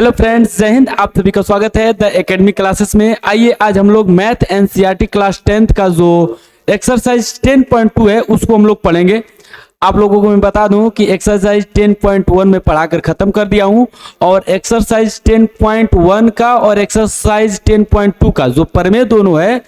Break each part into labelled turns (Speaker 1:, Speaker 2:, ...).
Speaker 1: Hello friends, जय हिंद। आप सभी का स्वागत है द एकेडमी क्लासेस में। आइए आज हम लोग मैथ एनसीईआरटी क्लास 10th का जो एक्सरसाइज 10.2 है उसको हम लोग पढ़ेंगे। आप लोगों को मैं बता दूं कि एक्सरसाइज 10.1 में पढ़ाकर खत्म कर दिया हूं और एक्सरसाइज 10.1 का और एक्सरसाइज 10.2 का जो प्रमेय दोनों है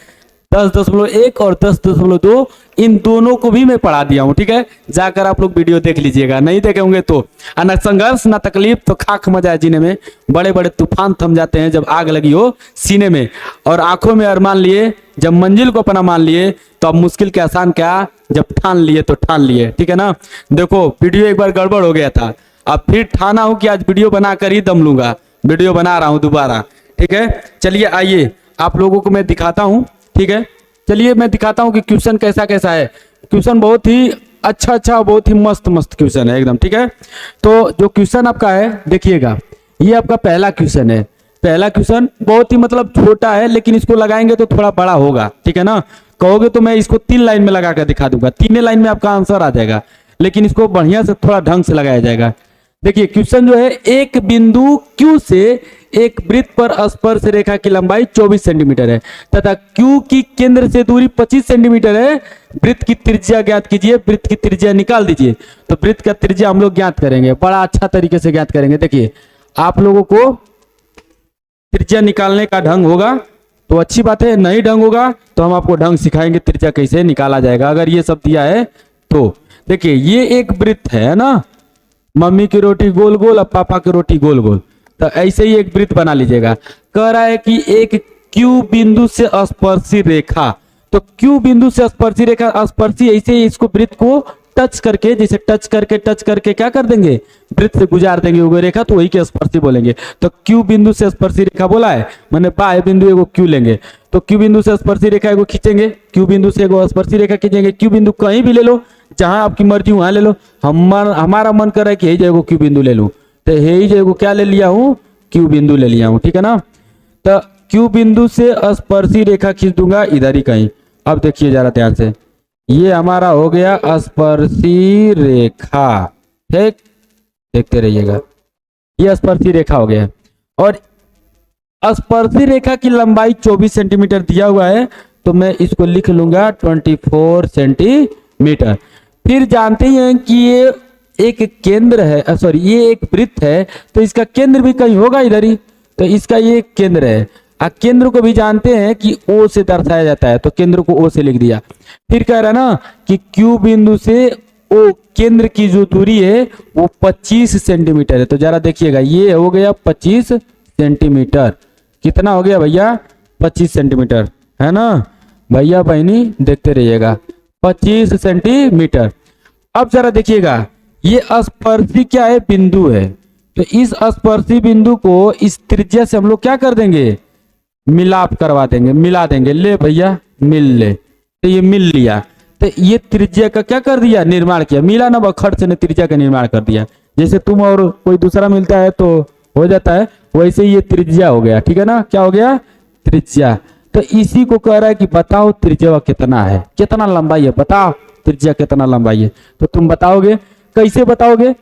Speaker 1: 10.1 और 10.2 इन दोनों को भी मैं पढ़ा दिया हूं। ठीक है, जाकर आप लोग वीडियो देख लीजिएगा, नहीं देखे होंगे तो। न संघर्ष न तकलीफ तो खाक मजा है जीने में, बड़े बड़े तूफान थम जाते हैं जब आग लगी हो सीने में, और आंखों में अरमान लिए जब मंजिल को अपना मान लिए तो अब मुश्किल के आसान क्या जब ठान लिए तो ठान लिए। ठीक है ना। देखो वीडियो एक बार गड़बड़ हो गया था, अब फिर ठाना हूं कि आज वीडियो बनाकर ही दम लूंगा, वीडियो बना रहा हूं दोबारा। ठीक है, चलिए आइए आप लोगों को मैं दिखाता हूं। ठीक है, चलिए मैं दिखाता हूं कि क्वेश्चन कैसा कैसा है। क्वेश्चन बहुत ही अच्छा बहुत ही मस्त क्वेश्चन है एकदम। ठीक है, तो जो क्वेश्चन आपका है देखिएगा, ये आपका पहला क्वेश्चन है। पहला क्वेश्चन बहुत ही मतलब छोटा है, लेकिन इसको लगाएंगे तो थोड़ा बड़ा होगा। ठीक है ना, कहोगे तो मैं इसको 3 लाइन में लगा कर दिखा दूंगा, 3 लाइन में आपका आंसर आ जाएगा, लेकिन इसको बढ़िया से थोड़ा ढंग से लगाया जाएगा। देखिए क्वेश्चन जो है, एक बिंदु Q से एक वृत्त पर स्पर्श रेखा की लंबाई 24 सेंटीमीटर है तथा Q की केंद्र से दूरी 25 सेंटीमीटर है। वृत्त की त्रिज्या ज्ञात कीजिए। वृत्त की त्रिज्या निकाल दीजिए। तो वृत्त का त्रिज्या हम लोग ज्ञात करेंगे, बड़ा अच्छा तरीके से ज्ञात करेंगे। देखिए आप लोगों को त्रिज्या निकालने का ढंग होगा तो अच्छी बात है, नहीं ढंग होगा तो हम आपको ढंग सिखाएंगे त्रिज्या कैसे निकाला जाएगा, अगर ये सब दिया है तो। देखिए ये एक वृत्त है ना, मम्मी की रोटी गोल गोल और पापा की रोटी गोल गोल, तो ऐसे ही एक वृत्त बना लीजिएगा। कह रहा है कि एक Q बिंदु से स्पर्शी रेखा, तो Q बिंदु से स्पर्शी रेखा, स्पर्शी ऐसे ही इसको वृत्त को टच करके, जैसे टच करके क्या कर देंगे, वृत्त से गुजार देंगे वो रेखा, तो वही के स्पर्शी बोलेंगे। तो Q बिंदु से स्पर्शी रेखा बोला है, मैंने बाह्य बिंदु एगो Q लेंगे, तो Q बिंदु से स्पर्शी रेखा एगो खींचेंगे, Q बिंदु से एगो स्पर्शी रेखा खींचेंगे। Q बिंदु कहीं भी ले लो, जहां आपकी मर्जी वहां ले लो। हमारा मन कर रहा है कि यही जगह Q बिंदु ले लूं, तो यही जगह क्या ले लिया हूं, Q बिंदु ले लिया हूं। ठीक है ना, तो Q बिंदु से स्पर्शी रेखा खींच दूंगा इधर ही कहीं। अब देखिए जरा ध्यान से, ये हमारा हो गया स्पर्शी रेखा। ठीक, देखते रहिएगा, ये स्पर्शी रेखा हो गया और स्पर्शी रेखा की लंबाई 24 सेंटीमीटर दिया हुआ है, तो मैं इसको लिख लूंगा 24 सेंटीमीटर। फिर जानते हैं कि ये एक केंद्र है, सॉरी ये एक वृत्त है, तो इसका केंद्र भी कहीं होगा इधर ही, तो इसका ये केंद्र है। केंद्र को भी जानते हैं कि O से दर्शाया जाता है, तो केंद्र को O से लिख दिया। फिर कह रहा है ना कि Q बिंदु से O केंद्र की जो दूरी है वो 25 सेंटीमीटर है, तो जरा देखिएगा ये हो गया 25 सेंटीमीटर। कितना हो गया भैया, 25 सेंटीमीटर, है ना भैया बहनी, देखते रहिएगा 25 सेंटीमीटर। अब जरा देखिएगा, ये स्पर्शी क्या है, बिंदु है, तो इस स्पर्शी बिंदु को इस त्रिज्या से हम लोग क्या कर देंगे, मिलाप करवा देंगे, मिला देंगे। ले भैया मिल ले, तो ये मिल लिया, तो ये त्रिज्या का क्या कर दिया, निर्माण किया। मिला ना, खर्च से ने त्रिज्या का निर्माण कर दिया। जैसे तुम और कोई दूसरा मिलता है तो हो जाता है, वैसे ये त्रिज्या हो गया। ठीक है ना, क्या हो गया, त्रिज्या। तो इसी को कह रहा है कि बताओ त्रिज्या कितना है, कितना लंबाई है, बताओ त्रिज्या कितना लंबाई है। तो तुम बताओगे, कैसे बताओगे,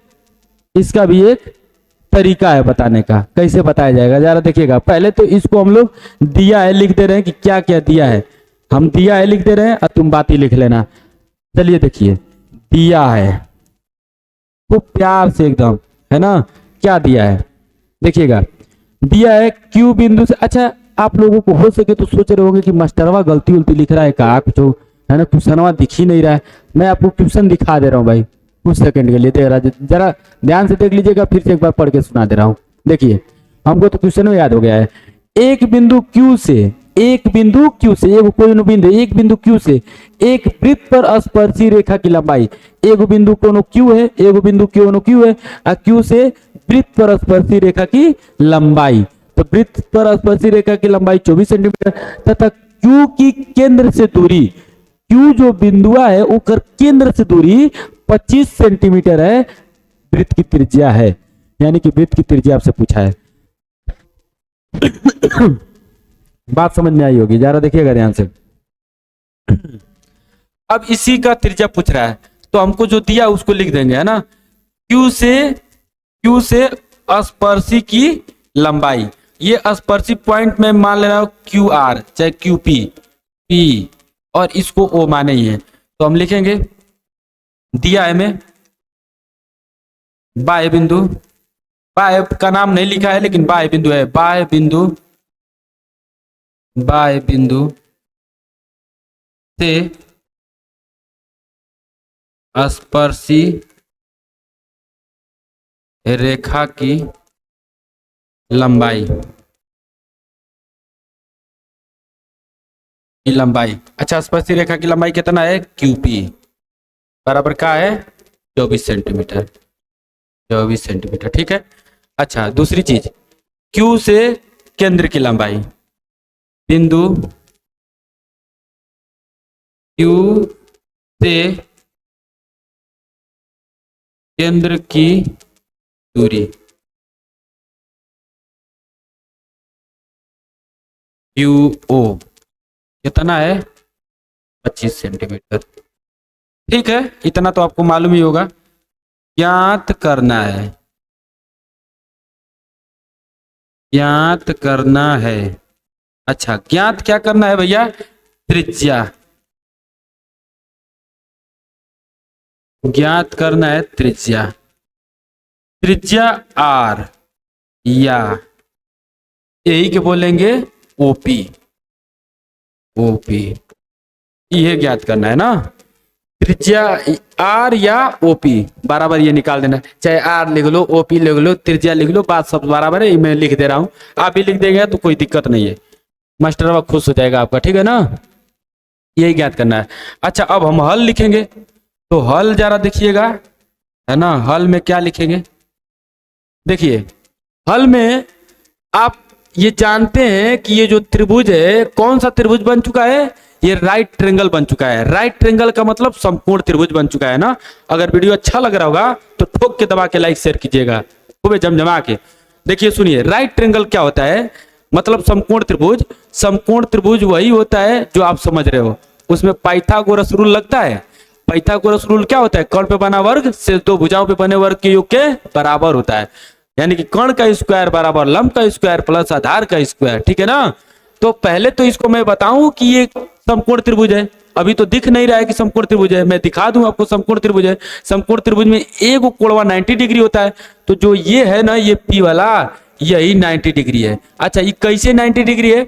Speaker 1: इसका भी एक तरीका है बताने का, कैसे बताया जाएगा जरा देखिएगा। पहले तो इसको हम लोग दिया है लिख दे रहे हैं कि क्या क्या दिया है, हम दिया है लिख दे रहे हैं और तुम बात ही लिख लेना। चलिए देखिए, दिया है तो प्यार से एकदम, है ना, क्या दिया है देखिएगा। दिया है Q बिंदु से, अच्छा आप लोगों को हो सके तो सोच रहे होंगे कि मास्टरवा गलती उल्टी लिख रहा है का, कुछ है ना, क्वेश्चनवा दिख ही नहीं रहा है। मैं आपको क्वेश्चन दिखा दे रहा हूँ भाई, कुछ सेकंड के लिए देख रहा, जरा ध्यान से देख लीजिएगा, फिर से एक बार पढ़ के सुना दे रहा हूँ। देखिए हमको तो क्वेश्चन में याद हो गया है। एक बिंदु Q से, एक बिंदु Q से, एक कोई बिंदु, एक बिंदु Q से एक वृत्त पर स्पर्शी रेखा की लंबाई, एक बिंदु कोनो Q है, एक बिंदु कोनो Q है, और Q से वृत्त पर स्पर्शी रेखा की लंबाई, तो वृत्त पर स्पर्शी रेखा की लंबाई 24 सेंटीमीटर तथा Q की केंद्र से दूरी, Q जो बिंदुआ है वो केंद्र से दूरी 25 सेंटीमीटर है, वृत्त की त्रिज्या है, यानी कि वृत्त की त्रिज्या आपसे पूछा है। बात समझ में आई होगी, जरा देखिएगा ध्यान से। अब इसी का त्रिज्या पूछ रहा है, तो हमको जो दिया उसको लिख देंगे, है ना। Q से स्पर्शी की लंबाई। ये स्पर्शी पॉइंट में मान लेना क्यू आर चाहे क्यू पी पी और इसको ओ माने ही है, तो हम लिखेंगे दिया है हमें बाह्य बिंदु, बाह्य का नाम नहीं लिखा है लेकिन बाह्य बिंदु है, बाह्य बिंदु, बाह्य बिंदु से स्पर्शी रेखा की लंबाई, अच्छा स्पर्शी रेखा की लंबाई कितना है क्यूपी बराबर का है 24 सेंटीमीटर, 24 सेंटीमीटर, ठीक है। अच्छा दूसरी चीज, क्यू से केंद्र की लंबाई, बिंदु क्यू से केंद्र की दूरी, क्यू ओ कितना है 25 सेंटीमीटर, ठीक है। इतना तो आपको मालूम ही होगा। ज्ञात करना है, ज्ञात करना है, अच्छा ज्ञात क्या करना है भैया, त्रिज्या, ज्ञात करना है त्रिज्या, त्रिज्या आर या यही के बोलेंगे ओपी, ओपी ये ज्ञात करना है ना, त्रिज्या आर या ओपी बराबर ये निकाल देना, चाहे आर लिख लो ओपी लिख लो त्रिज्या लिख लो, बात सब बराबर है, मैं लिख दे रहा हूं, आप भी लिख देंगे तो कोई दिक्कत नहीं है, मास्टर अब खुश हो जाएगा आपका, ठीक है ना, यही ज्ञात करना है। अच्छा अब हम हल लिखेंगे, तो हल जरा देखिएगा है ना, हल में क्या लिखेंगे, देखिए हल में आप ये जानते हैं कि ये जो त्रिभुज है कौन सा त्रिभुज बन चुका है, ये राइट ट्रायंगल बन चुका है, राइट ट्रायंगल का मतलब संपूर्ण त्रिभुज बन चुका है ना। अगर वीडियो अच्छा लग रहा होगा तो ठोक के दबा के लाइक शेयर कीजिएगा, खूब जमजमा के। देखिए सुनिए, राइट ट्रायंगल क्या होता है, मतलब समकोण त्रिभुज, समकोण त्रिभुज वही होता है जो आप समझ रहे हो, उसमें पाइथागोरस रूल लगता है। पाइथागोरस रूल क्या होता है, कर्ण पे बना वर्ग से दो भुजाओं पे बने वर्ग के योग के बराबर होता है, यानी कि कर्ण का स्क्वायर बराबर लंब का स्क्वायर प्लस आधार का स्क्वायर, ठीक है ना। तो पहले तो इसको मैं बताऊं कि ये समकोण त्रिभुज है, अभी तो दिख नहीं रहा है कि समकोण त्रिभुज है, मैं दिखा दूं आपको समकोण त्रिभुज है। समकोण त्रिभुज में एक कोणवा 90 डिग्री होता है, तो जो ये है ना ये पी वाला यही 90 डिग्री है। अच्छा ये कैसे 90 डिग्री है,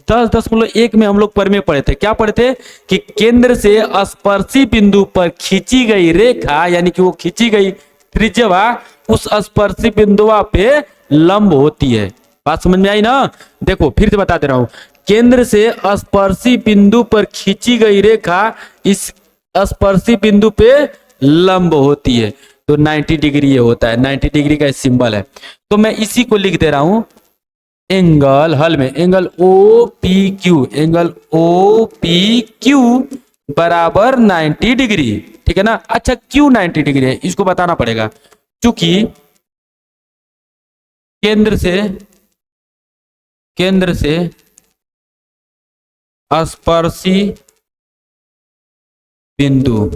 Speaker 1: 10.1 में हम लोग में पढ़े थे, क्या पढ़े थे कि केंद्र से स्पर्शी बिंदु पर खींची गई रेखा, यानी कि वो खींची गई त्रिज्या उस स्पर्शी बिंदुआ पे लंब होती है। बात समझ में आई ना, देखो फिर से बता दे रहा हूं, केंद्र से स्पर्शी बिंदु पर खींची गई रेखा इस स्पर्शी बिंदु पे लंब होती है, तो 90 डिग्री ये होता है, 90 डिग्री का सिंबल है। तो मैं इसी को लिख दे रहा हूं, एंगल हल में angle O P Q, angle O P Q बराबर 90 डिग्री, ठीक है ना। अच्छा क्यों 90 डिग्री है इसको बताना पड़ेगा, क्योंकि केंद्र से स्पर्शी बिंदु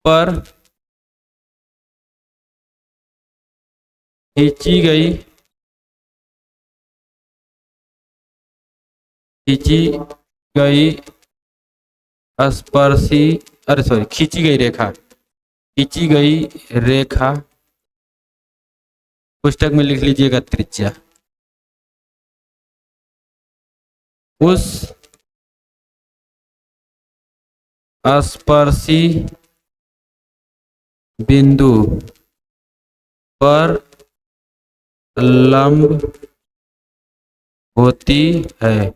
Speaker 1: पर खींची गई स्पर्शी खींची गई रेखा पुस्तक में लिख लीजिएगा त्रिज्या, उस स्पर्शी बिंदु पर लंब होती है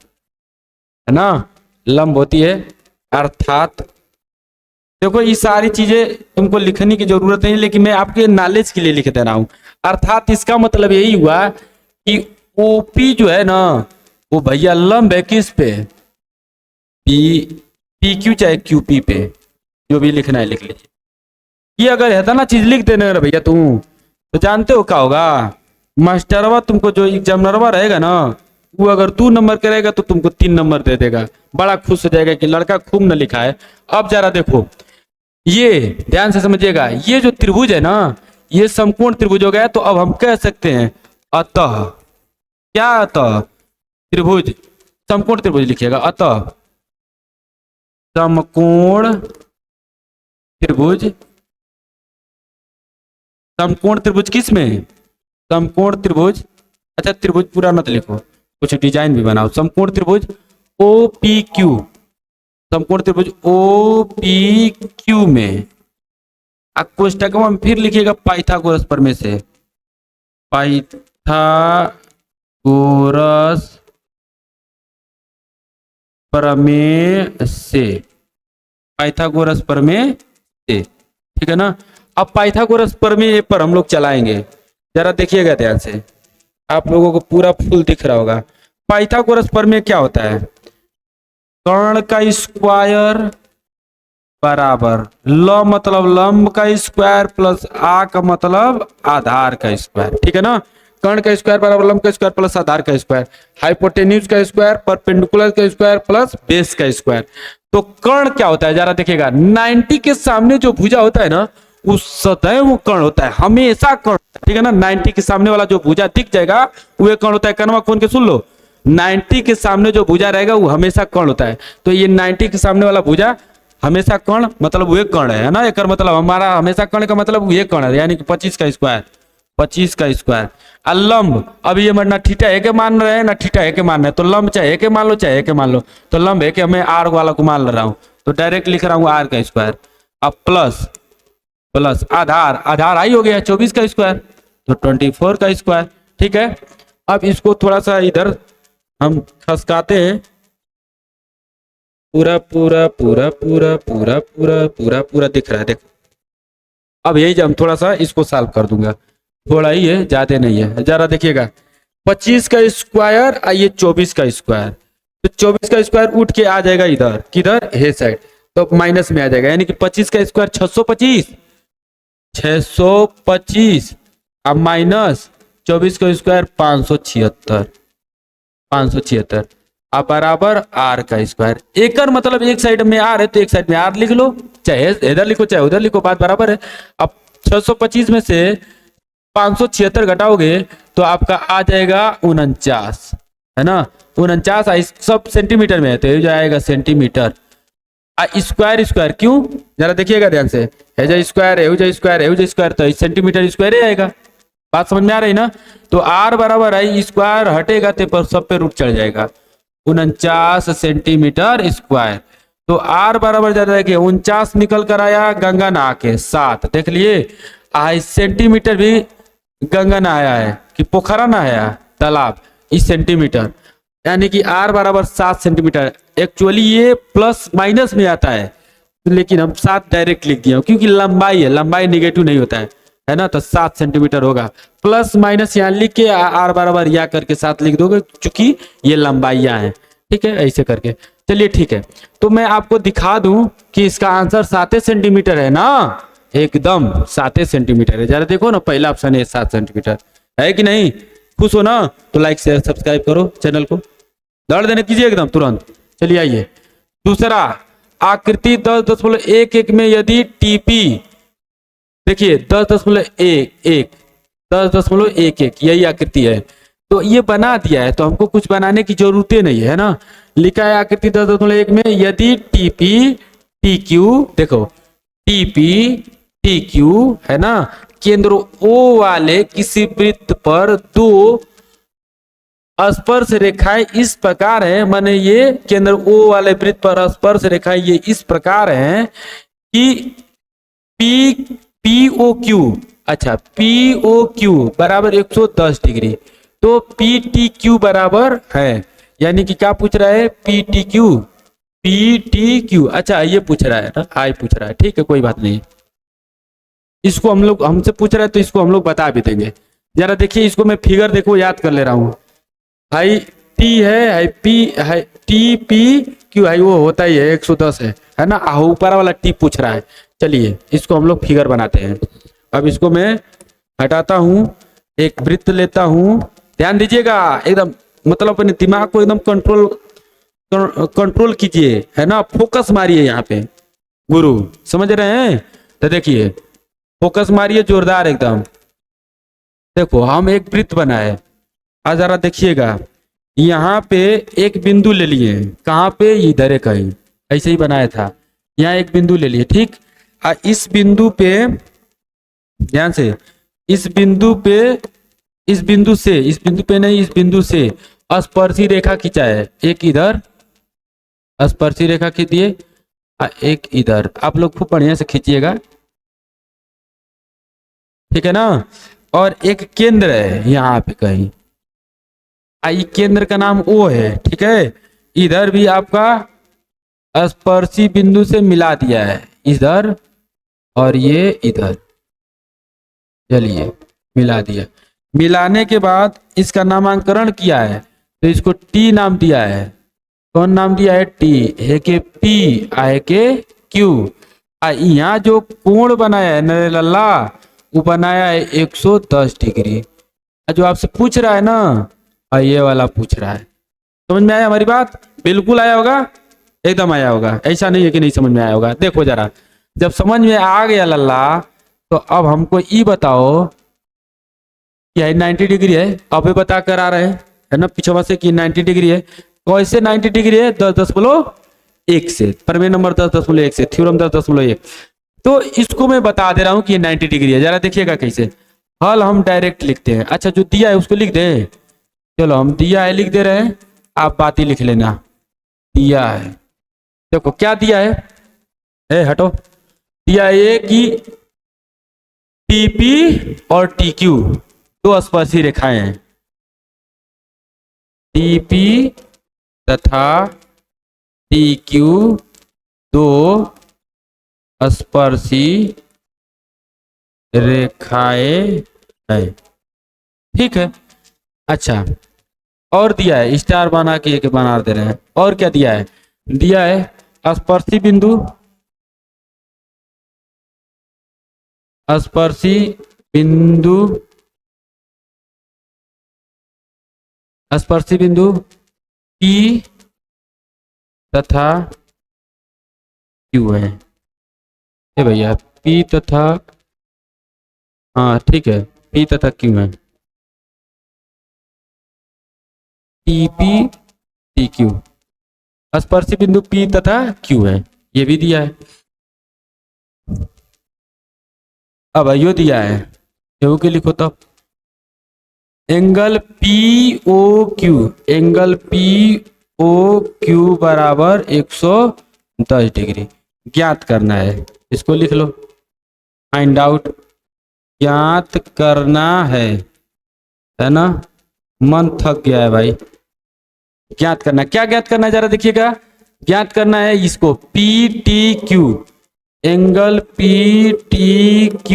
Speaker 1: ना, लंब होती है। अर्थात देखो ये सारी चीजें तुमको लिखने की जरूरत नहीं, लेकिन मैं आपके नॉलेज के लिए लिख दे रहा हूं। अर्थात इसका मतलब यही हुआ कि ओपी जो है ना वो भैया लंब है किस पे, पी क्यू चाहे क्यू पी पे, जो भी लिखना है लिख लीजिए। ये अगर है ना चीज लिख देना भैया तुम, तो जानते हो क्या होगा, मास्टरवा तुमको जो एग्जामिनरवा रहेगा ना वो अगर 2 नंबर करेगा तो तुमको 3 नंबर दे देगा, बड़ा खुश हो जाएगा कि लड़का खूब न लिखा है। अब जरा देखो ये ध्यान से समझिएगा, ये जो त्रिभुज है ना ये समकोण त्रिभुज हो गया, तो अब हम कह सकते हैं अतः, क्या अतः? त्रिभुज, समकोण त्रिभुज लिखिएगा। अतः समकोण त्रिभुज, समकोण त्रिभुज किस में? समकोण त्रिभुज, अच्छा त्रिभुज पूरा मत लिखो, कुछ डिजाइन भी बनाओ। समकोण त्रिभुज ओ पी क्यू, समकोण त्रिभुज ओ पी क्यू में आप कोष्टक में फिर लिखिएगा पाइथागोरस प्रमेय से, पाइथागोरस प्रमेय से, पाइथागोरस प्रमेय से, ठीक है ना। अब पाइथागोरस प्रमेय पर हम लोग चलाएंगे, जरा देखिएगा ध्यान से, आप लोगों को पूरा फुल दिख रहा होगा। पाइथागोरस प्रमेय क्या होता है? कर्ण का स्क्वायर बराबर ल मतलब लंब का स्क्वायर प्लस आ का मतलब आधार का स्क्वायर, ठीक है ना। कर्ण का स्क्वायर बराबर लंब का स्क्वायर प्लस आधार का स्क्वायर, हाइपोटेन्यूज का स्क्वायर, परपेंडिकुलर का स्क्वायर प्लस बेस का स्क्वायर। तो कर्ण क्या होता है जरा देखिएगा, 90 के सामने जो भुजा होता है ना उस सदैव कर्ण होता है, हमेशा कर्ण, ठीक है ना। 90 के सामने वाला जो भुजा दिख जाएगा वो कर्ण होता है। कनवा खोल के सुन लो, 90 के सामने जो भुजा रहेगा वो हमेशा कर्ण होता है। तो ये 90 के सामने वाला भुजा हमेशा कर्ण मतलब वो कर्ण है ना, एक मतलब हमारा हमेशा कर्ण का मतलब ये कर्ण है, यानी कि 25 का स्क्वायर, 25 का स्क्वायर। लंब, अब ये ना थीटा है के मान रहे हैं ना थीटा है के मान रहे हैं, तो लंब चाहे है के मान लो चाहे है के मान लो, तो लंब है कि मैं आर वाला को मान रहा हूं, तो डायरेक्ट लिख रहा हूं आर का स्क्वायर। अब प्लस प्लस आधार, आधार आई हो गया 24 का स्क्वायर, तो 24 का स्क्वायर, ठीक है। अब इसको थोड़ा सा इधर हम खसकाते हैं, पूरा पूरा पूरा पूरा पूरा पूरा पूरा पूरा दिख रहा है, देखो। अब यही हम थोड़ा सा इसको सॉल्व कर दूंगा, थोड़ा ही है ज्यादा नहीं है, जरा देखिएगा। 25 का स्क्वायर और ये 24 का स्क्वायर, तो 24 का स्क्वायर उठ के आ जाएगा इधर, किधर हे साइड, तो माइनस में आ जाएगा, यानी कि 25 का स्क्वायर 625, 625 अब माइनस 24 का स्क्वायर 576, 576 अब बराबर आर का स्क्वायर। एकर मतलब एक साइड में आर है तो एक साइड में आर लिख लो, चाहे इधर लिखो चाहे उधर लिखो, बात बराबर है। अब 625 में से 576 घटाओगे तो आपका आ जाएगा 49, है ना। 49 सब सेंटीमीटर में है तो ये जाएगा सेंटीमीटर। स्क्वायर स्क्वायर क्यों, जरा देखिएगा ध्यान से, हेजा स्क्वायर है उजा स्क्वायर है उजा स्क्वायर, तो सेंटीमीटर स्क्वायर ही आएगा, बात समझ में आ रही ना। तो आर बराबर है स्क्वायर हटेगा तो पर सब पे रूट चढ़ जाएगा, 49 सेंटीमीटर स्क्वायर। तो आर बराबर जाता है कि 49 निकल कर आया, गंगा नहा के 7, देख लिए। सेंटीमीटर भी गंगा नहाया है कि पोखरा नहाया तालाब, इस सेंटीमीटर, यानी कि आर बराबर 7 सेंटीमीटर। एक्चुअली ये प्लस माइनस में आता है लेकिन हम 7 डायरेक्ट लिख दिया क्योंकि लंबाई है, लंबाई निगेटिव नहीं होता है ना, तो 7 सेंटीमीटर होगा। प्लस माइनस यहाँ लिख के आर बराबर या करके 7 लिख दोगे चूंकि ये लंबाइयां हैं, ठीक है, ऐसे करके। चलिए ठीक है, तो मैं आपको दिखा दूं कि इसका आंसर 7 सेंटीमीटर है ना, एकदम 7 सेंटीमीटर है। जरा देखो ना, पहला ऑप्शन है 7 सेंटीमीटर, है कि नहीं। खुश हो ना, तो लाइक शेयर सब्सक्राइब करो चैनल को, दौड़ देने कीजिए एकदम तुरंत। चलिए आइए दूसरा, आकृति 10.11 में यदि टीपी, देखिए 10.11 यही आकृति है, तो ये बना दिया है तो हमको कुछ बनाने की जरूरत नहीं है ना। लिखा है आकृति 10.1 में यदि टीपी टी क्यू, देखो टीपी टी क्यू है ना, केंद्र ओ वाले किसी वृत्त पर दो स्पर्श रेखाएं इस प्रकार है, माने ये केंद्र ओ वाले वृत्त पर स्पर्श रेखाएं ये इस प्रकार हैं कि पी पी ओ क्यू, अच्छा पी ओ क्यू बराबर 110 डिग्री, तो पी टी क्यू बराबर है, यानी कि क्या पूछ रहा है, P T Q, P T Q, अच्छा ये पूछ रहा है ना, आई पूछ रहा है, ठीक है कोई बात नहीं। इसको हम लोग हमसे पूछ रहे हैं तो इसको हम लोग बता भी देंगे। जरा देखिए इसको मैं फिगर देखो याद कर ले रहा हूँ, हाई टी है, हाई पी है, टी पी क्यू हाई वो होता ही है 110 है ना, ऊपर वाला टी पूछ रहा है। चलिए इसको हम लोग फिगर बनाते हैं। अब इसको मैं हटाता हूं, एक वृत्त लेता हूं, ध्यान दीजिएगा एकदम, मतलब अपने दिमाग को एकदम कंट्रोल कीजिए, है ना, फोकस मारिए यहाँ पे, गुरु समझ रहे हैं। तो देखिए फोकस मारिए जोरदार एकदम, देखो हम एक वृत्त बनाए, आज जरा देखिएगा, यहाँ पे एक बिंदु ले लिए, कहाँ पे, इधर है कहीं, ऐसे ही बनाया था। यहाँ एक बिंदु ले लिए, ठीक। इस बिंदु पे ध्यान से, इस बिंदु पे, इस बिंदु से, इस बिंदु पे नहीं, इस बिंदु से स्पर्शी रेखा खींचा है। एक इधर स्पर्शी रेखा खींचिए, एक इधर। आप लोग खूब बढ़िया से खींचिएगा, ठीक है ना। और एक केंद्र है यहाँ पे कहीं, आई केंद्र का नाम O है, ठीक है। इधर भी आपका स्पर्शी बिंदु से मिला दिया है, इधर और ये इधर, चलिए मिला दिया। मिलाने के बाद इसका नामकरण किया है, तो इसको T नाम दिया है। कौन नाम दिया है? T। है के P, आए के Q। यहाँ जो कोण बनाया है नरे लल्ला, वो बनाया है 110 डिग्री। जो आपसे पूछ रहा है ना, ये वाला पूछ रहा है। समझ में आया हमारी बात? बिल्कुल आया होगा, एकदम आया होगा। ऐसा नहीं है कि नहीं समझ में आया होगा। देखो जरा, जब समझ में आ गया लल्ला, तो अब हमको ये बताओ कि 90 डिग्री है। अब बता कर आ रहे हैं, है ना, पीछे से कि 90 डिग्री है। कैसे 90 डिग्री है? 10.1 से, प्रमेय नंबर 10.1 से, थ्योरम 10.1। तो इसको मैं बता दे रहा हूं कि ये 90 डिग्री है। जरा देखिएगा कैसे। हल हम डायरेक्ट लिखते हैं। अच्छा, जो दिया है उसको लिख दे। चलो हम दिया है लिख दे रहे हैं, आप बात ही लिख लेना। दिया है, देखो क्या दिया है, हटो। दिया है कि टीपी और टीक्यू दो स्पर्शी रेखाएं हैं। टीपी तथा टीक्यू दो स्पर्शी रेखाएं है, ठीक है। अच्छा, और दिया है, स्टार बना के बना दे रहे हैं। और क्या दिया है? दिया है स्पर्शी बिंदु, स्पर्शी बिंदु, स्पर्शी बिंदु P तथा Q है। ये भैया P तथा, हाँ ठीक है, P तथा Q है। TP TQ, स्पर्शी बिंदु P तथा Q है, ये भी दिया है। अब यो दिया है, यो के लिखो तब। एंगल POQ, एंगल POQ बराबर 110 डिग्री ज्ञात करना है। इसको लिख लो, फाइंड आउट, ज्ञात करना है ना। मन थक गया है भाई। ज्ञात करना, क्या ज्ञात करना है जरा देखिएगा। ज्ञात करना है इसको PTQ, एंगल PTQ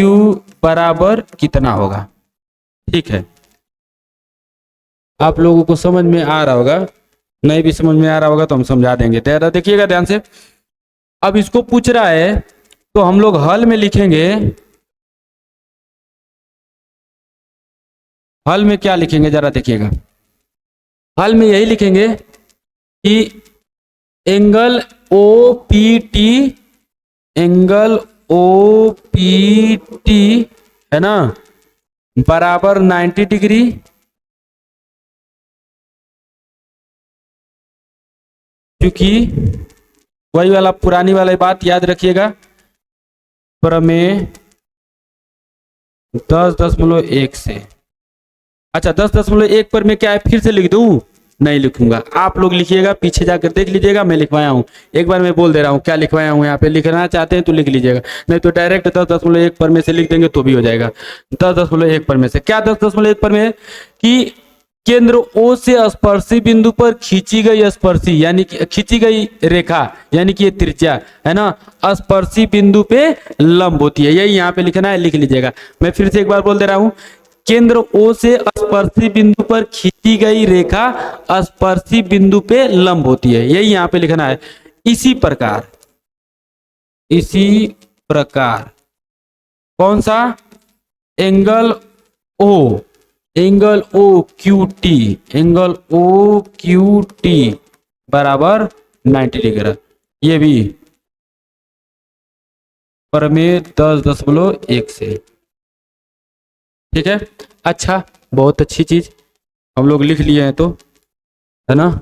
Speaker 1: बराबर कितना होगा, ठीक है। आप लोगों को समझ में आ रहा होगा, नहीं भी समझ में आ रहा होगा तो हम समझा देंगे। देखिएगा ध्यान से। अब इसको पूछ रहा है तो हम लोग हल में लिखेंगे। हल में क्या लिखेंगे जरा देखिएगा। हल में यही लिखेंगे कि एंगल OPT, एंगल OPT है ना, बराबर 90 डिग्री, क्योंकि वही वाला पुरानी वाला बात याद रखिएगा। प्रमेय 10.1 से, अच्छा 10.1 पर मैं क्या है फिर से लिख दूं? नहीं लिखूंगा, आप लोग लिखिएगा, पीछे जाकर देख लीजिएगा। मैं लिखवाया हूं, एक बार मैं बोल दे रहा हूं क्या लिखवाया हूं। यहाँ पे लिखना चाहते हैं तो लिख लीजिएगा, नहीं तो डायरेक्ट 10.1 पर में से लिख देंगे तो भी हो जाएगा। 10.1 पर में से क्या, 10.1 पर में कि केंद्र O से स्पर्शी बिंदु पर खींची गई स्पर्शी, यानी कि खींची गई रेखा, यानी कि ये त्रिज्या है ना, स्पर्शी बिंदु पे लंब होती है। यही यहाँ पे लिखना है, लिख लीजिएगा। मैं फिर से एक बार बोल दे रहा हूं, केंद्र O से स्पर्शी बिंदु पर खींची गई रेखा स्पर्शी बिंदु पे लंब होती है, यही यहाँ पे लिखना है। इसी प्रकार, इसी प्रकार कौन सा? Angle O, angle OQT, angle OQT बराबर 90 डिग्री, ये भी प्रमेय 10.1 से, ठीक है। अच्छा, बहुत अच्छी चीज। हम लोग लिख लिए हैं तो, है ना।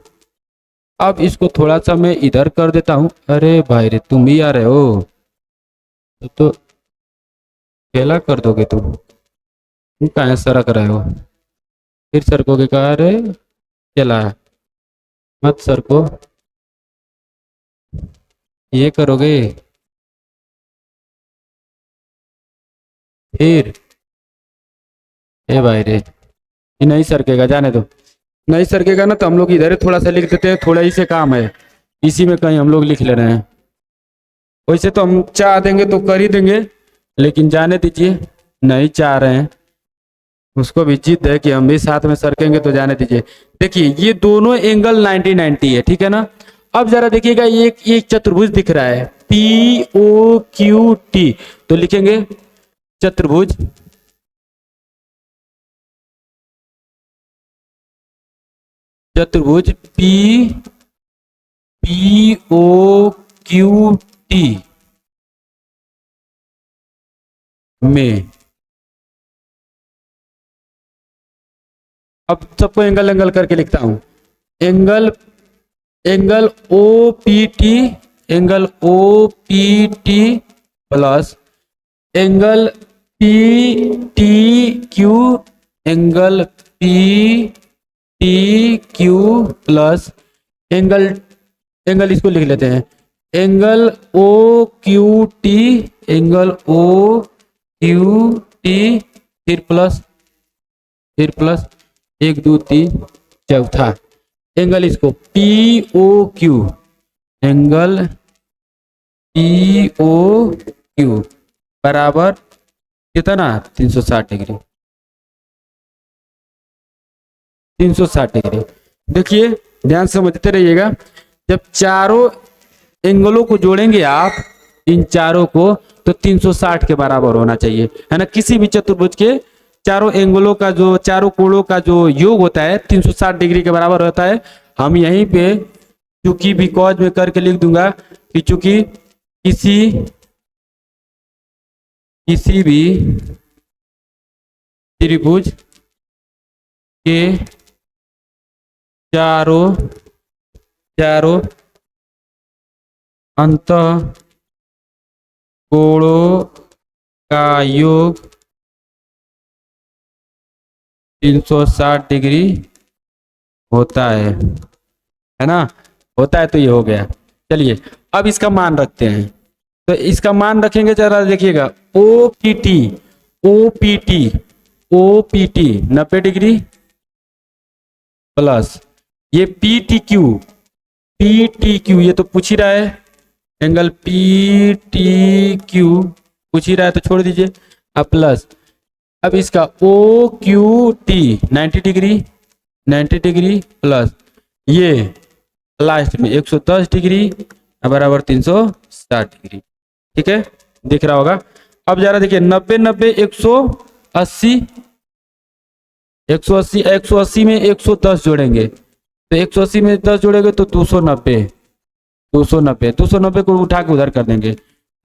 Speaker 1: अब इसको थोड़ा सा मैं इधर कर देता हूँ। अरे भाई रे, तुम भी आ रहे हो तो अकेला कर दोगे तुम कहाँ सरक रहे हो? फिर सरकोगे कहा? अरे चला मत सरको, ये करोगे फिर। ए भाई रे, ये नहीं सरकेगा, जाने दो। नहीं सरकेगा ना तो हम लोग इधर थोड़ा सा लिख देते हैं, थोड़ा ही से काम है, इसी में कहीं हम लोग लिख ले रहे हैं। वैसे तो हम चाह देंगे तो कर ही देंगे, लेकिन जाने दीजिए, नहीं चाह रहे हैं। उसको भी जिद है कि हम भी साथ में सरकेंगे, तो जाने दीजिए। देखिए ये दोनों एंगल 90 90 है, ठीक है ना। अब जरा देखिएगा, एक चतुर्भुज दिख रहा है POQT, तो लिखेंगे चतुर्भुज चतुर्भुज POQT में, अब सबको एंगल एंगल करके लिखता हूं। Angle angle OPT, angle OPT plus angle PTQ, angle PTQ plus angle इसको लिख लेते हैं, एंगल OQT, एंगल OQT, फिर प्लस 1 2 3 चौथा एंगल इसको POQ, एंगल POQ बराबर कितना? 360 डिग्री। 360 डिग्री। देखिए ध्यान से समझते रहिएगा, जब चारों एंगलों को जोड़ेंगे आप, इन चारों को, तो 360 के बराबर होना चाहिए, है ना। किसी भी चतुर्भुज के चारों एंगलों का जो, चारों कोणों का जो योग होता है 360 डिग्री के बराबर होता है। हम यहीं पे चूंकि बिकॉज में करके लिख दूंगा कि चूंकि किसी भी त्रिभुज के चारों अंतः कोणों का योग 360 डिग्री होता है ना। होता है तो ये हो गया। चलिए अब इसका मान रखते हैं, तो इसका मान रखेंगे, जरा देखिएगा, OPT 90 डिग्री प्लस ये PTQ, ये तो पूछ ही रहा है, एंगल PTQ पूछ ही रहा है तो छोड़ दीजिए। अब प्लस, अब इसका OQT 90 डिग्री प्लस ये लास्ट में 110 डिग्री बराबर 360 डिग्री, ठीक है, दिख रहा होगा। अब जरा देखिए 90 90 180 में 110 जोड़ेंगे, तो 180 में 10 जोड़ेंगे तो 290 को उठा के उधर कर देंगे,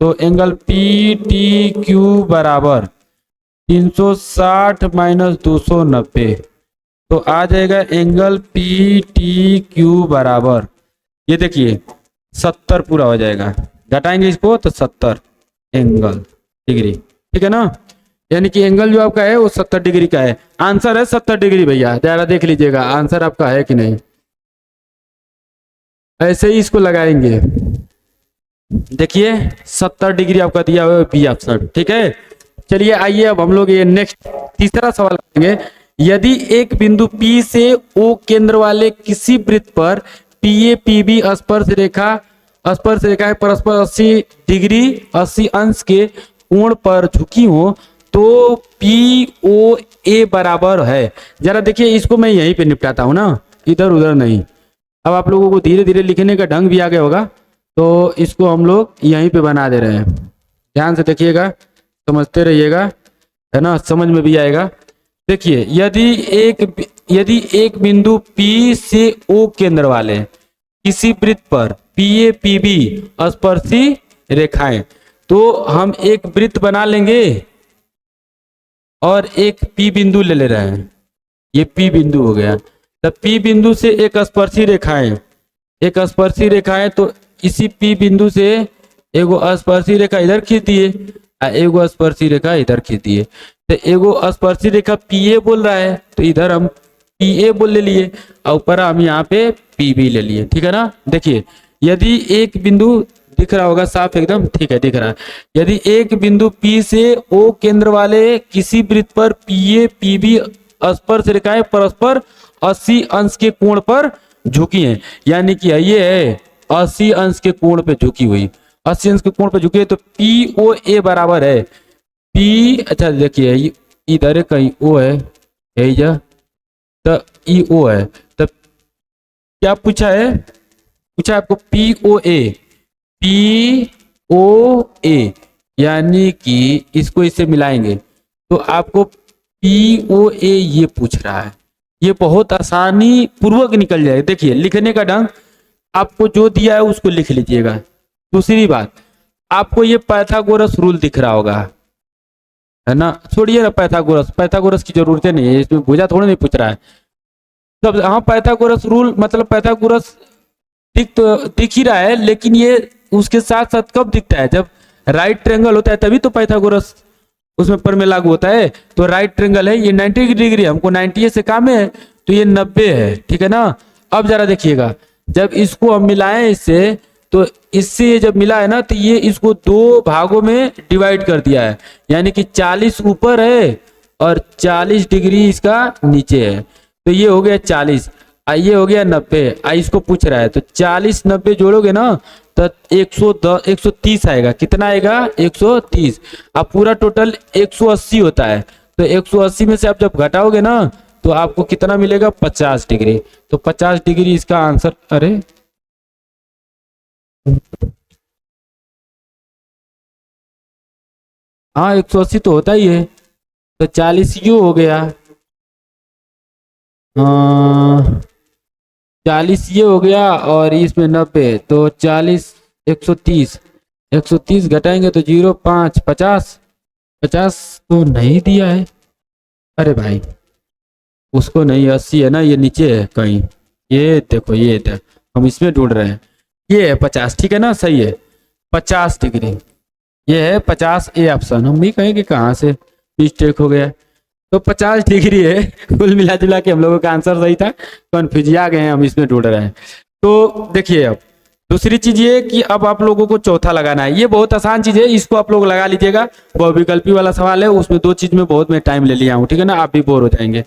Speaker 1: तो एंगल PTQ बराबर 360 माइनस 290, तो आ जाएगा एंगल PTQ बराबर, ये देखिए 70 पूरा हो जाएगा, घटाएंगे इसको तो 70 एंगल डिग्री, ठीक है ना। यानी कि एंगल जो आपका है वो 70 डिग्री का है। आंसर है 70 डिग्री भैया, जरा देख लीजिएगा आंसर आपका है कि नहीं। ऐसे ही इसको लगाएंगे, देखिए 70 डिग्री आपका दिया हुआ है बी ऑप्शन, ठीक है। चलिए आइए अब हम लोग ये नेक्स्ट तीसरा सवाल करेंगे। यदि एक बिंदु P से O केंद्र वाले किसी वृत्त पर PA-PB स्पर्श रेखा है परस्पर 80 डिग्री 80 अंश के कोण पर झुकी हो, तो POA बराबर है। जरा देखिए इसको मैं यहीं पे निपटाता हूं ना, इधर उधर नहीं। अब आप लोगों को धीरे धीरे लिखने का ढंग भी आ गया होगा, तो इसको हम लोग यहीं पे बना दे रहे हैं। ध्यान से देखिएगा, समझते रहिएगा, है ना, समझ में भी आएगा। देखिए यदि एक बिंदु P से O केंद्र वाले किसी वृत्त पर PA-PB स्पर्शी रेखाएं, तो हम एक वृत्त बना लेंगे और एक P बिंदु ले रहे हैं। ये पी बिंदु हो गया। तब पी बिंदु से एक स्पर्शी रेखा है, एक स्पर्शी रेखा है, तो इसी पी बिंदु से एगो स्पर्शी रेखा इधर खींच दिए, एगो स्पर्शी रेखा इधर खींच दिए। तो एगो स्पर्शी रेखा पी ए बोल रहा है, तो इधर हम पी ए बोल ले लिए, और ऊपर हम यहाँ पे पी बी ले लिए, ठीक है ना। देखिए यदि एक बिंदु दिख रहा होगा साफ एकदम, ठीक है दिख रहा है। यदि एक बिंदु P से O केंद्र वाले किसी वृत्त पर PA PB स्पर्श रेखाएं परस्पर 80 अंश के कोण पर झुकी हैं, यानी कि ये है 80 अंश के कोण पे झुकी हुई, 80 अंश के कोण पे झुकी है, तो POA बराबर है P, अच्छा देखिए इधर कहीं O है, यही जा तो EO है। तब क्या पूछा है, पूछा आपको POA, POA यानी कि इसको इससे मिलाएंगे तो आपको POA ये पूछ रहा है। ये बहुत आसानी पूर्वक निकल जाएगा। देखिए लिखने का ढंग आपको जो दिया है उसको लिख लीजिएगा। दूसरी बात, आपको ये पाइथागोरस रूल दिख रहा होगा, है ना। छोड़िए ना पाइथागोरस, पाइथागोरस की जरूरत नहीं है, इसमें भुजा थोड़ा नहीं पूछ रहा है। तब हाँ पाइथागोरस रूल मतलब पाइथागोरस दिख ही रहा है, लेकिन ये उसके साथ साथ कब दिखता है, जब राइट ट्रायंगल होता है तभी तो पाइथागोरस उसमें पर में लागू होता है। तो राइट ट्रायंगल है, ये 90 डिग्री, हमको 90 से काम है, तो ये 90 है, ठीक है ना। अब जरा देखिएगा, जब इसको हम मिलाएं इससे, तो इससे ये जब मिला है ना, तो ये इसको दो भागों में डिवाइड कर दिया है, यानी कि 40 ऊपर है और 40 डिग्री इसका नीचे है, तो ये हो गया 40, ये हो गया 90। इसको पूछ रहा है, तो 40 90 जोड़ोगे ना तो 110 130 आएगा। कितना आएगा 130। अब पूरा टोटल 180 होता है, तो 180 में से आप जब घटाओगे ना तो आपको कितना मिलेगा 50 डिग्री। तो 50 डिग्री इसका आंसर, अरे हाँ 180 तो होता ही है, तो 40 यू हो गया, 40 ये हो गया और इसमें 90, तो 40 130, 130 घटाएंगे तो 0 5 50, 50 तो नहीं दिया है, अरे भाई उसको नहीं, 80 है ना, ये नीचे है कहीं, ये देखो ये हम इसमें ढूंढ रहे हैं, ये है 50, ठीक है ना, सही है 50 डिग्री, ये है 50 ए ऑप्शन। हम भी कहेंगे कहाँ से मिस्टेक हो गया, तो 50 डिग्री है। कुल मिला जुला के हम लोगों का आंसर सही था, कंफ्यूज आ गए हैं, हम इसमें ढूंढ रहे हैं। तो देखिए अब दूसरी चीज ये कि अब आप लोगों को चौथा लगाना है, ये बहुत आसान चीज है, इसको आप लोग लगा लीजिएगा। बहुविकल्पी वाला सवाल है, उसमें दो चीज में बहुत मैं टाइम ले लिया हूँ, ठीक है ना, आप भी बोर हो जाएंगे।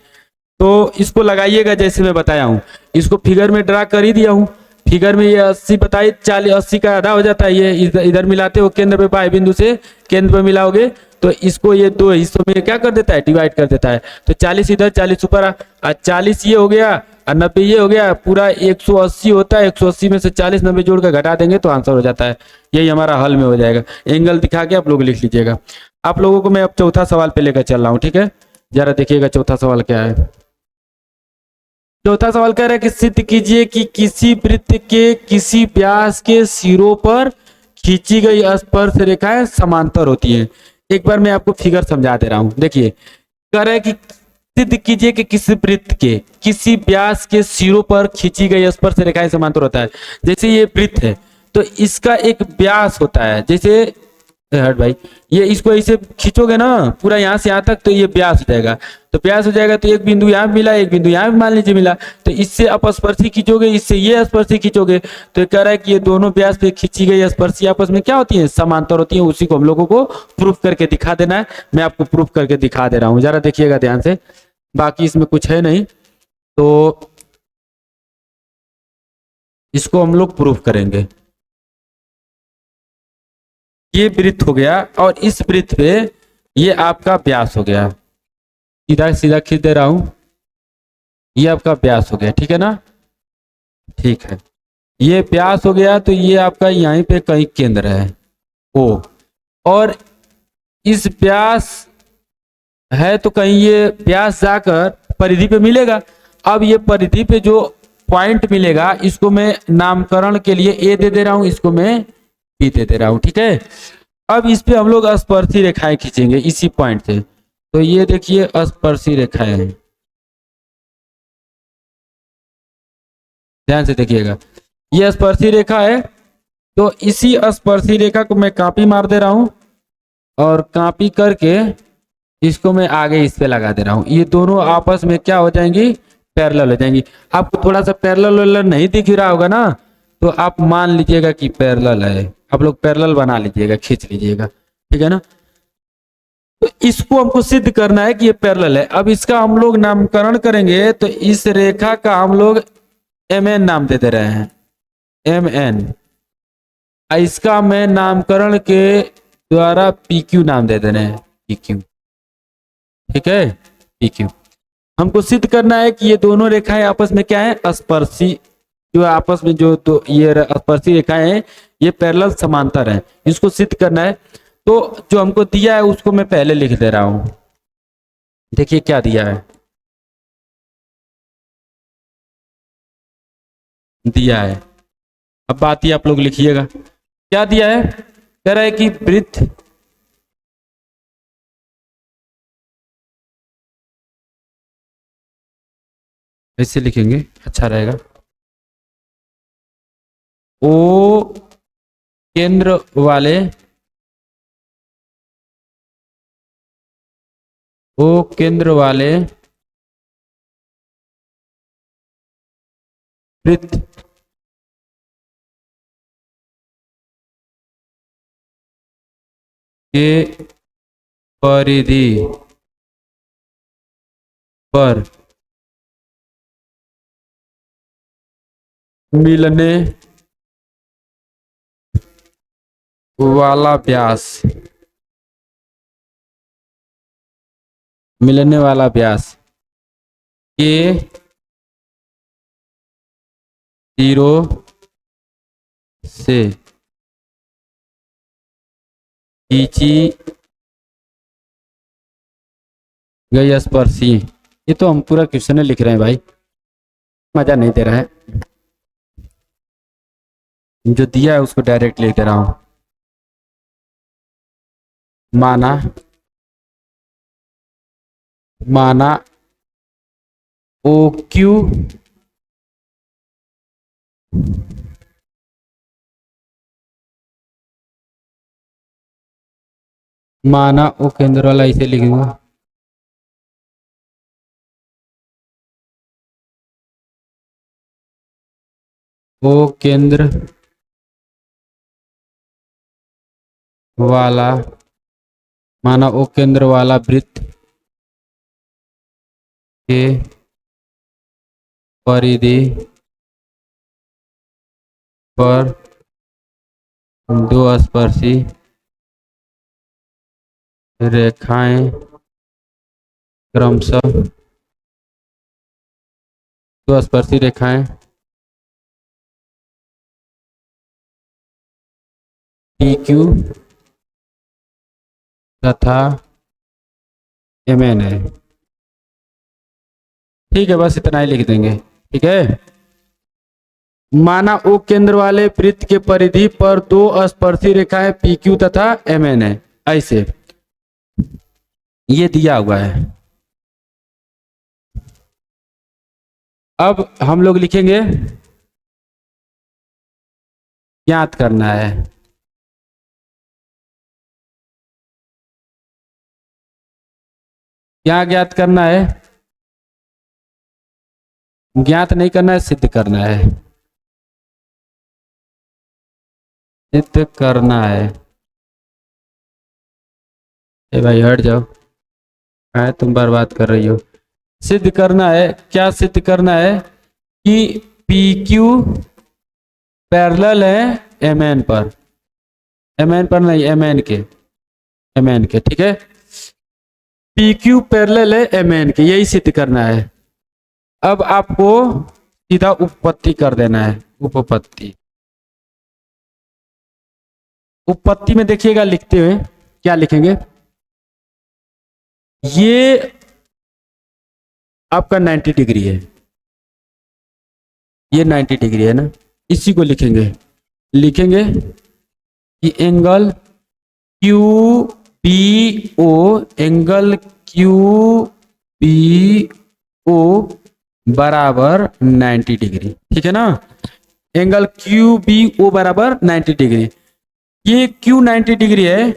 Speaker 1: तो इसको लगाइएगा जैसे मैं बताया हूँ, इसको फिगर में ड्रा कर ही दिया हूँ। फिगर में ये 80 बताइए, 40 80 का आधा हो जाता है, ये इधर मिलाते हो केंद्र पे, बाएं बिंदु से केंद्र पे मिलाओगे तो इसको ये दो हिस्सों में क्या कर देता है, डिवाइड कर देता है। तो 40 इधर 40 ऊपर, 40 ये हो गया और 90 ये हो गया, पूरा 180 होता है। 180 में से 40 90 जोड़ कर घटा देंगे तो आंसर हो जाता है। यही हमारा हल में हो जाएगा। एंगल दिखा के आप लोग लिख लीजिएगा। आप लोगों को मैं अब चौथा सवाल पे लेकर चल रहा हूँ, ठीक है। जरा देखिएगा चौथा सवाल क्या है। चौथा सवाल कह रहा है कि सिद्ध कीजिए कि किसी वृत्त के किसी व्यास के सिरों पर खींची गई स्पर्श रेखाएं समांतर होती हैं। एक बार मैं आपको फिगर समझा दे रहा हूं, देखिए कह रहा है कि सिद्ध कीजिए कि किसी वृत्त के किसी व्यास के सिरों पर खींची गई स्पर्श रेखाएं समांतर होता है। जैसे ये वृत्त है तो इसका एक व्यास होता है, जैसे हट भाई, ये इसको ऐसे खींचोगे ना पूरा यहाँ से यहाँ तक, तो ये व्यास हो जाएगा। तो व्यास हो जाएगा तो एक बिंदु यहाँ मिला, एक बिंदु यहाँ मान लीजिए मिला, तो इससे आप स्पर्शी खींचोगे, इससे ये स्पर्शी खींचोगे, तो कह रहा है कि ये दोनों व्यास पे खींची गई स्पर्शी आपस में क्या होती है, समांतर होती है। उसी को हम लोगों को प्रूफ करके दिखा देना है। मैं आपको प्रूफ करके दिखा दे रहा हूँ, जरा देखिएगा ध्यान से। बाकी इसमें कुछ है नहीं, तो इसको हम लोग प्रूफ करेंगे। ये वृत्त हो गया और इस वृत्त पे ये आपका व्यास हो गया, सीधा सीधा खींच दे रहा हूं, ये आपका व्यास हो गया, ठीक है ना, ठीक है। ये व्यास हो गया तो ये आपका यहीं पे कहीं केंद्र है ओ, और इस व्यास है तो कहीं ये व्यास जाकर परिधि पे मिलेगा। अब ये परिधि पे जो पॉइंट मिलेगा इसको मैं नामकरण के लिए ए दे रहा हूं, इसको मैं बी दे रहा हूं, ठीक है। अब इस पे हम लोग स्पर्शी रेखाएं खींचेंगे इसी पॉइंट से। तो ये देखिए स्पर्शी रेखाएं हैं, ध्यान से देखिएगा, ये स्पर्शी रेखा है, तो इसी स्पर्शी रेखा को मैं कॉपी मार दे रहा हूं और कॉपी करके इसको मैं आगे इस पे लगा दे रहा हूं। ये दोनों आपस में क्या हो जाएंगी, पैरेलल हो जाएंगी। आपको थोड़ा सा पैरेलल नहीं दिख रहा होगा ना, तो आप मान लीजिएगा कि पैरेलल है। आप लोग पैरेलल बना लीजिएगा, खींच लीजिएगा, ठीक है ना। तो इसको हमको सिद्ध करना है कि ये पैरेलल है। अब इसका हम लोग नामकरण करेंगे, तो इस रेखा का हम लोग MN नाम दे दे रहे हैं, MN। इसका मैं नामकरण के द्वारा PQ नाम दे दे रहे हैं, PQ, ठीक है, PQ। हमको सिद्ध करना है कि ये दोनों रेखाएं आपस में क्या है, स्पर्शी, जो आपस में जो तो ये स्पर्शी रेखाएं हैं ये पैरेलल समांतर हैं, इसको सिद्ध करना है। तो जो हमको दिया है उसको मैं पहले लिख दे रहा हूं। देखिए क्या दिया है, दिया है, अब बात ही आप लोग लिखिएगा क्या दिया है। कह रहा है कि वृत्त ऐसे लिखेंगे अच्छा रहेगा, ओ केंद्र वाले, ओ केंद्र वाले वृत्त के परिधि पर मिलने वाला व्यास, मिलने वाला व्यास के सिरों से खींची गई स्पर्शी। ये तो हम पूरा क्वेश्चन लिख रहे हैं भाई, मजा नहीं दे रहा है, जो दिया है उसको डायरेक्ट लिख दे रहा हूं। माना, माना OQ माना ओ केंद्र वाला, इसे लिखूंगा ओ केंद्र वाला, माना ओ केंद्र वाला वृत्त के परिधि पर दो स्पर्शी रेखाएं क्रमशः, दो स्पर्शी रेखाएं PQ तथा MN है। ठीक है, बस इतना ही लिख देंगे, ठीक है। माना ओ केंद्र वाले वृत्त के परिधि पर दो स्पर्शी रेखाएं PQ तथा MN है, ऐसे ये दिया हुआ है। अब हम लोग लिखेंगे, ज्ञात करना है, क्या ज्ञात करना है, ज्ञात नहीं करना है, सिद्ध करना है, सिद्ध करना है। ए भाई हट जाओ, है तुम बर्बाद कर रही हो। सिद्ध करना है, क्या सिद्ध करना है कि PQ पैरेलल है MN पर, MN पर नहीं, MN के, MN के, ठीक है। PQ पैरेलल है MN के, यही सिद्ध करना है। अब आपको सीधा उपपत्ति कर देना है, उपपत्ति। उपपत्ति में देखिएगा लिखते हुए क्या लिखेंगे, ये आपका 90 डिग्री है, ये 90 डिग्री है ना, इसी को लिखेंगे, लिखेंगे कि एंगल QBO, एंगल QBO बराबर 90 डिग्री, ठीक है ना। एंगल क्यू बी ओ बराबर 90 डिग्री। ये क्यू 90 डिग्री है,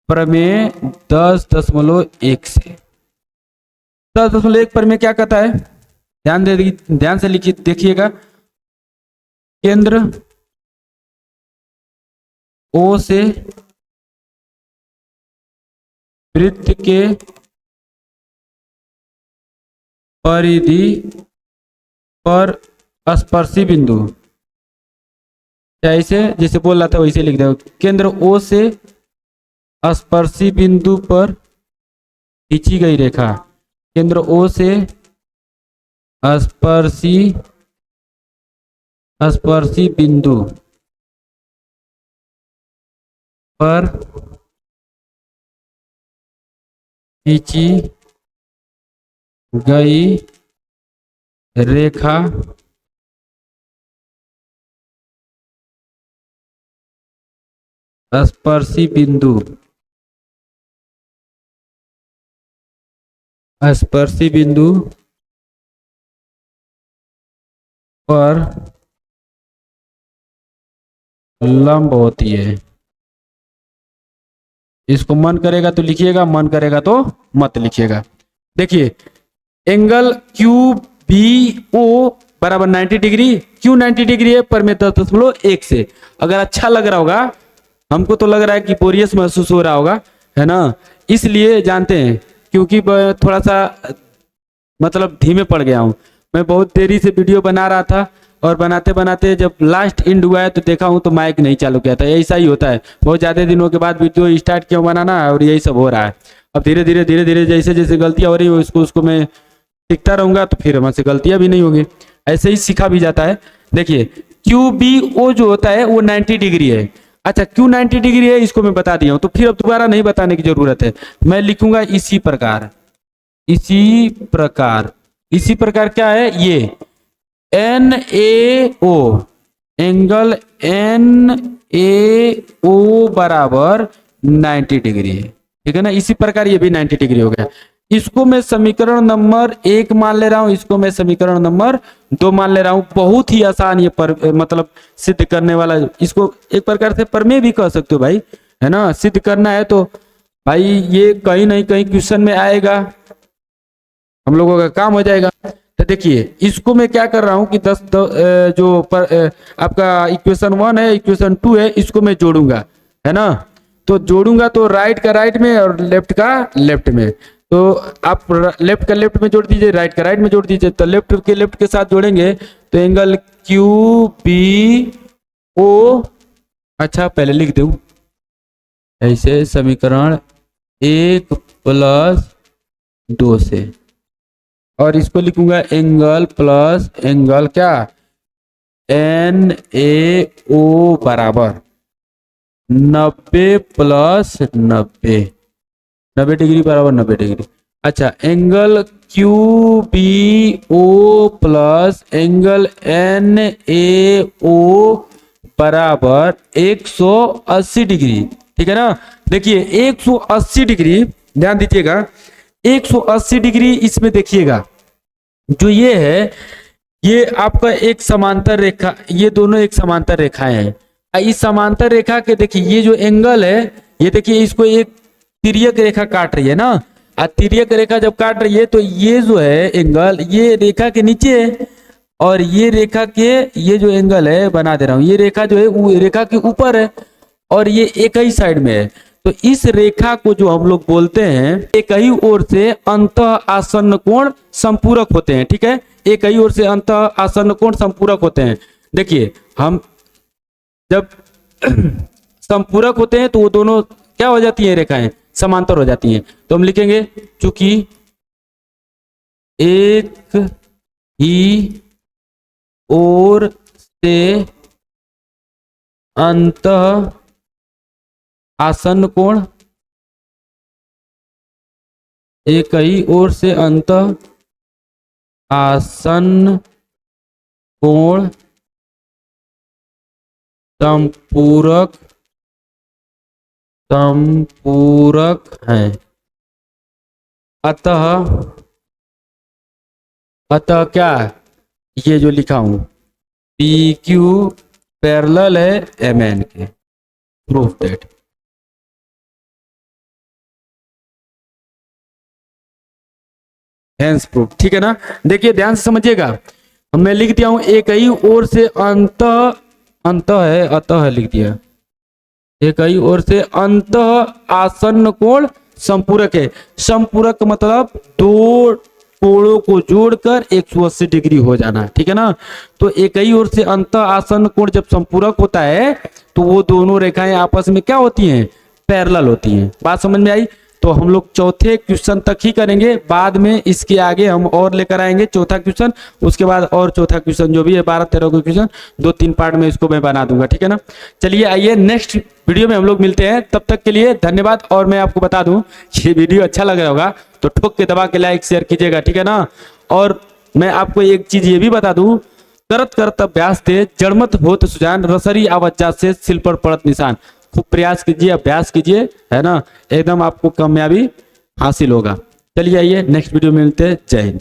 Speaker 1: प्रमेय 10.1 से 10.1 प्रमेय क्या कहता है, ध्यान से लिखिए, देखिएगा। केंद्र ओ से वृत्त के परिधि पर स्पर्शी बिंदु, ऐसे जैसे बोल रहा था वैसे लिख दो। केंद्र ओ से स्पर्शी बिंदु पर खींची गई रेखा, केंद्र ओ से स्पर्शी बिंदु पर खींची गई रेखा स्पर्शी बिंदु पर लंब होती है। इसको मन करेगा तो लिखिएगा, मन करेगा तो मत लिखिएगा। देखिए एंगल क्यू बी ओ बराबर 90 डिग्री, क्यू 90 डिग्री है, पर में 10.1 से। अगर अच्छा लग रहा होगा, हमको तो लग रहा है कि बोरियस महसूस हो रहा होगा, है ना, इसलिए जानते हैं, क्योंकि थोड़ा सा मतलब धीमे पड़ गया हूँ। मैं बहुत देरी से वीडियो बना रहा था और बनाते बनाते जब लास्ट एंड हुआ है तो देखा हूँ तो माइक नहीं चालू किया था। ऐसा ही होता है, बहुत ज़्यादा दिनों के बाद वीडियो स्टार्ट किया बनाना और यही सब हो रहा है। अब धीरे धीरे जैसे जैसे गलतियाँ हो रही हो उसको मैं सीखता रहूँगा तो फिर हमसे गलतियाँ भी नहीं होंगी, ऐसे ही सीखा भी जाता है। देखिए क्यू बी ओ जो होता है वो 90 डिग्री है। अच्छा क्यू 90 डिग्री है, इसको मैं बता दिया हूँ, तो फिर अब दोबारा नहीं बताने की जरूरत है। मैं लिखूंगा इसी प्रकार क्या है, ये N A O, angle N A O बराबर 90 डिग्री है, ठीक है ना। इसी प्रकार ये भी 90 डिग्री हो गया। इसको मैं समीकरण नंबर 1 मान ले रहा हूं, इसको मैं समीकरण नंबर 2 मान ले रहा हूं। बहुत ही आसान ये मतलब सिद्ध करने वाला, इसको एक प्रकार से प्रमेय भी कह सकते हो भाई, है ना। सिद्ध करना है तो भाई ये कहीं नहीं कहीं क्वेश्चन में आएगा, हम लोगों का काम हो जाएगा। तो देखिए इसको मैं क्या कर रहा हूं कि आपका इक्वेशन 1 है, इक्वेशन 2 है, इसको मैं जोड़ूंगा, है ना। तो जोड़ूंगा तो राइट का राइट में और लेफ्ट का लेफ्ट में, तो आप लेफ्ट का लेफ्ट में जोड़ दीजिए, राइट का राइट में जोड़ दीजिए। तो लेफ्ट के साथ जोड़ेंगे तो एंगल क्यू बी ओ, अच्छा पहले लिख दूं ऐसे, समीकरण 1 प्लस 2 से, और इसको लिखूंगा एंगल प्लस एंगल क्या, एन ए ओ बराबर 90 प्लस 90 डिग्री बराबर 90 डिग्री। अच्छा angle Q B O plus angle N A O बराबर 180 डिग्री, ठीक है ना। देखिए 180 डिग्री, ध्यान दीजिएगा, 180 डिग्री इसमें देखिएगा, जो ये है ये आपका एक समांतर रेखा, ये दोनों एक समांतर रेखाएं हैं। इस समांतर रेखा के देखिए ये जो एंगल है, ये देखिए इसको एक तिर्यक रेखा काट रही है ना। तिर्यक रेखा जब काट रही है तो ये जो है एंगल ये रेखा के नीचे है, और ये रेखा के ये जो एंगल है बना दे रहा हूं, ये रेखा जो है वो रेखा के ऊपर है और ये एक ही साइड में है। तो इस रेखा को जो हम लोग बोलते हैं, एक ही ओर से अंतः आसन्न कोण संपूरक होते हैं, ठीक है। एक ही ओर से अंतः आसन्न कोण संपूरक होते हैं। देखिए हम जब संपूरक होते हैं तो वो दोनों क्या हो जाती है, रेखाएं समांतर हो जाती हैं। तो हम लिखेंगे चूंकि एक ही ओर से अंतः आसन्न कोण, एक ही ओर से अंतः आसन्न कोण संपूरक है, अतः अतः क्या, ये जो लिखा हूं पी क्यू पैरेलल है एम एन के, प्रूफ दैट। हेंस प्रूफ, ठीक है ना। देखिए ध्यान से समझिएगा, मैं लिख दिया हूं एक ही ओर से अंत अतः लिख दिया, एक ही ओर से अंत आसन्न कोण संपूरक है। संपूरक का मतलब दो कोणों को जोड़कर 180 डिग्री हो जाना, ठीक है ना। तो एक ही ओर से अंत आसन्न कोण जब संपूरक होता है तो वो दोनों रेखाएं आपस में क्या होती हैं, पैरेलल होती हैं। बात समझ में आई। तो हम लोग चौथे क्वेश्चन तक ही करेंगे, बाद में इसके आगे हम और लेकर आएंगे चौथा क्वेश्चन, उसके बाद और चौथा क्वेश्चन जो भी है 12-13 के क्वेश्चन 2-3 पार्ट में इसको मैं बना दूंगा, ठीक है ना। चलिए आइए नेक्स्ट वीडियो में हम लोग मिलते हैं, तब तक के लिए धन्यवाद। और मैं आपको बता दूं, ये वीडियो अच्छा लग रहा होगा तो ठोक के दबा के लाइक शेयर कीजिएगा, ठीक है ना। और मैं आपको एक चीज ये भी बता दूं, करत करत अभ्यास थे जड़मत होत सुजान, रसरी आवज्जा से सिल पर पड़त निशान। खूब प्रयास कीजिए, अभ्यास कीजिए, है ना, एकदम आपको कामयाबी हासिल होगा। चलिए आइए नेक्स्ट वीडियो में मिलते हैं। जय हिंद।